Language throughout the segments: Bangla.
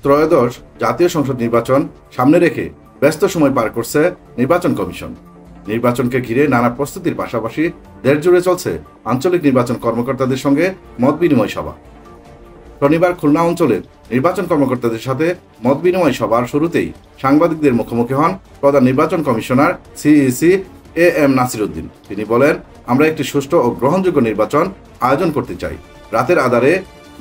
ত্রয়োদশ জাতীয় সংসদ নির্বাচন সামনে রেখে ব্যস্ত সময় পার করছে নির্বাচন কমিশন। নির্বাচনকে ঘিরে নানা প্রস্তুতির পাশাপাশি দেশ জুড়ে চলছে আঞ্চলিক নির্বাচন কর্মকর্তাদের সঙ্গে মত বিনিময় সভা। শনিবার খুলনা অঞ্চলের নির্বাচন কর্মকর্তাদের সাথে মত বিনিময় সভার শুরুতেই সাংবাদিকদের মুখোমুখি হন প্রধান নির্বাচন commissioner CEC AM Nasir Uddin. তিনি বলেন, আমরা একটি সুষ্ঠু ও গ্রহণযোগ্য নির্বাচন আয়োজন করতে চাই। রাতের আধারে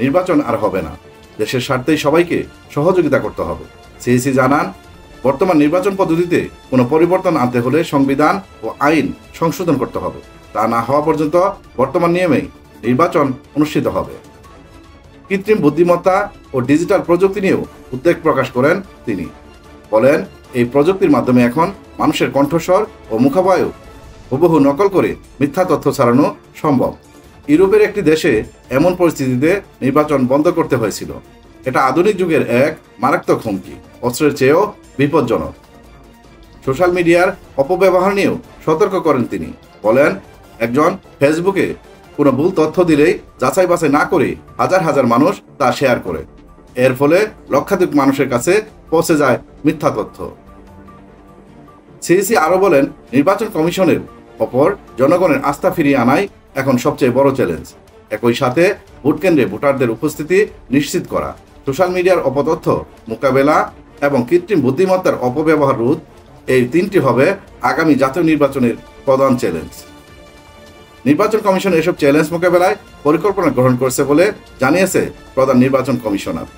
নির্বাচন আর হবে না। দেশের স্বার্থেই সবাইকে সহযোগিতা করতে হবে। সিইসি জানান, বর্তমান নির্বাচন পদ্ধতিতে কোনো পরিবর্তন আনতে হলে সংবিধান ও আইন সংশোধন করতে হবে। তা না হওয়া পর্যন্ত বর্তমান নিয়মেই নির্বাচন অনুষ্ঠিত হবে। কৃত্রিম বুদ্ধিমত্তা ও ডিজিটাল প্রযুক্তি নিয়েও উদ্বেগ প্রকাশ করেন তিনি। বলেন, এই প্রযুক্তির মাধ্যমে এখন মানুষের কণ্ঠস্বর ও মুখাবয়ব হুবহু নকল করে মিথ্যা তথ্য ছড়ানো সম্ভব। ইউরোপের একটি দেশে এমন পরিস্থিতিতে নির্বাচন বন্ধ করতে হয়েছিল। এটা আধুনিক যুগের এক মারাত্মক হুমকি, অস্ত্রের চেয়েও বিপজ্জনক। সোশ্যাল মিডিয়ার অপব্যবহার নিয়েও সতর্ক করেন তিনি। বলেন, একজন ফেসবুকে কোনো ভুল তথ্য দিলেই যাচাই বাছাই না করে হাজার হাজার মানুষ তা শেয়ার করে। এর ফলে লক্ষাধিক মানুষের কাছে পৌঁছে যায় মিথ্যা তথ্য। সিইসি আরও বলেন, নির্বাচন কমিশনের ওপর জনগণের আস্থা ফিরিয়ে আনাই এখন সবচেয়ে বড় চ্যালেঞ্জ। একই সাথে ভোট কেন্দ্রে ভোটারদের উপস্থিতি নিশ্চিত করা, সোশ্যাল মিডিয়ার অপতথ্য মোকাবেলা এবং কৃত্রিম বুদ্ধিমত্তার অপব্যবহার রোধ, এই তিনটি হবে আগামী জাতীয় নির্বাচনের প্রধান চ্যালেঞ্জ। নির্বাচন কমিশন এসব চ্যালেঞ্জ মোকাবেলায় পরিকল্পনা গ্রহণ করছে বলে জানিয়েছে প্রধান নির্বাচন কমিশনার।